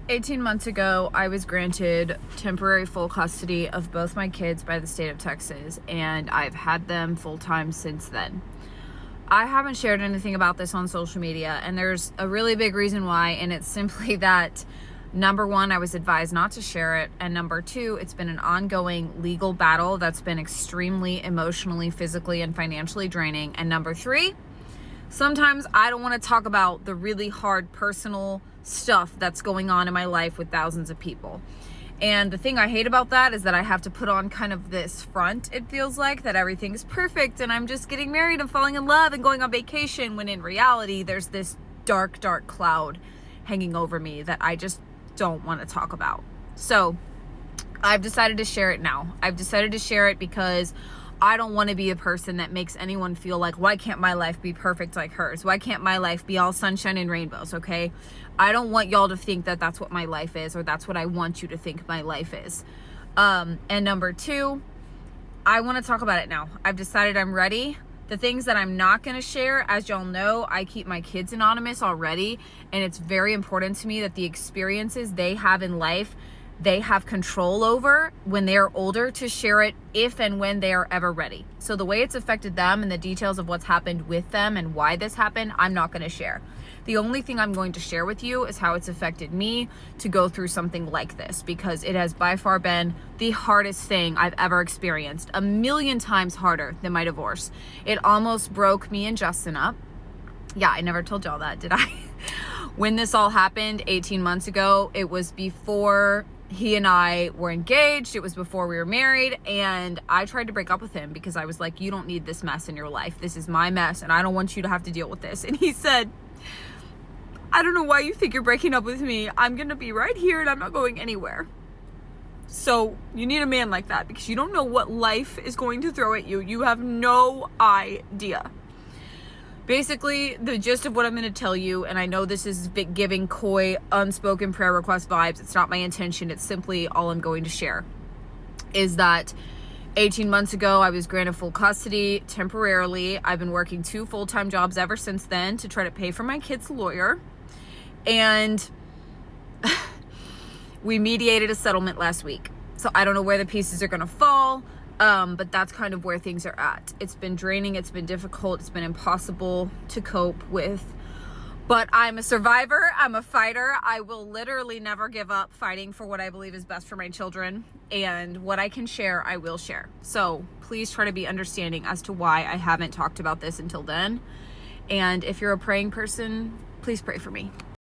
18 months ago, I was granted temporary full custody of both my kids by the state of Texas, and I've had them full-time since then. I haven't shared anything about this on social media, and there's a really big reason why, and it's simply that, number one, I was advised not to share it, and number two, it's been an ongoing legal battle that's been extremely emotionally, physically, and financially draining, and number three, sometimes I don't want to talk about the really hard personal stuff that's going on in my life with thousands of people. And the thing I hate about that is that I have to put on kind of this front, it feels like, that everything is perfect and I'm just getting married and falling in love and going on vacation, when in reality there's this dark, dark cloud hanging over me that I just don't want to talk about. So I've decided to share it now. I've decided to share it because I don't want to be a person that makes anyone feel like, why can't my life be perfect like hers? Why can't my life be all sunshine and rainbows, okay? I don't want y'all to think that that's what my life is, or that's what I want you to think my life is. And number two, I want to talk about it now. I've decided I'm ready. The things that I'm not going to share, as y'all know, I keep my kids anonymous already, and it's very important to me that the experiences they have in life, they have control over when they are older, to share it if and when they are ever ready. So the way it's affected them and the details of what's happened with them and why this happened, I'm not going to share. The only thing I'm going to share with you is how it's affected me to go through something like this, because it has by far been the hardest thing I've ever experienced, 1,000,000 times harder than my divorce. It almost broke me and Justin up. Yeah, I never told y'all that, did I? When this all happened 18 months ago, it was before he and I were engaged. It was before we were married, and I tried to break up with him because I was like, you don't need this mess in your life. This is my mess, and I don't want you to have to deal with this. And he said, I don't know why you think you're breaking up with me. I'm going to be right here, and I'm not going anywhere. So you need a man like that, because you don't know what life is going to throw at you. You have no idea. Basically, the gist of what I'm going to tell you, and I know this is giving coy, unspoken prayer request vibes. It's not my intention. It's simply all I'm going to share, is that 18 months ago, I was granted full custody temporarily. I've been working 2 full-time jobs ever since then to try to pay for my kid's lawyer. And we mediated a settlement last week. So I don't know where the pieces are going to fall. But that's kind of where things are at. It's been draining. It's been difficult. It's been impossible to cope with. But I'm a survivor. I'm a fighter. I will literally never give up fighting for what I believe is best for my children. And what I can share, I will share. So please try to be understanding as to why I haven't talked about this until then. And if you're a praying person, please pray for me.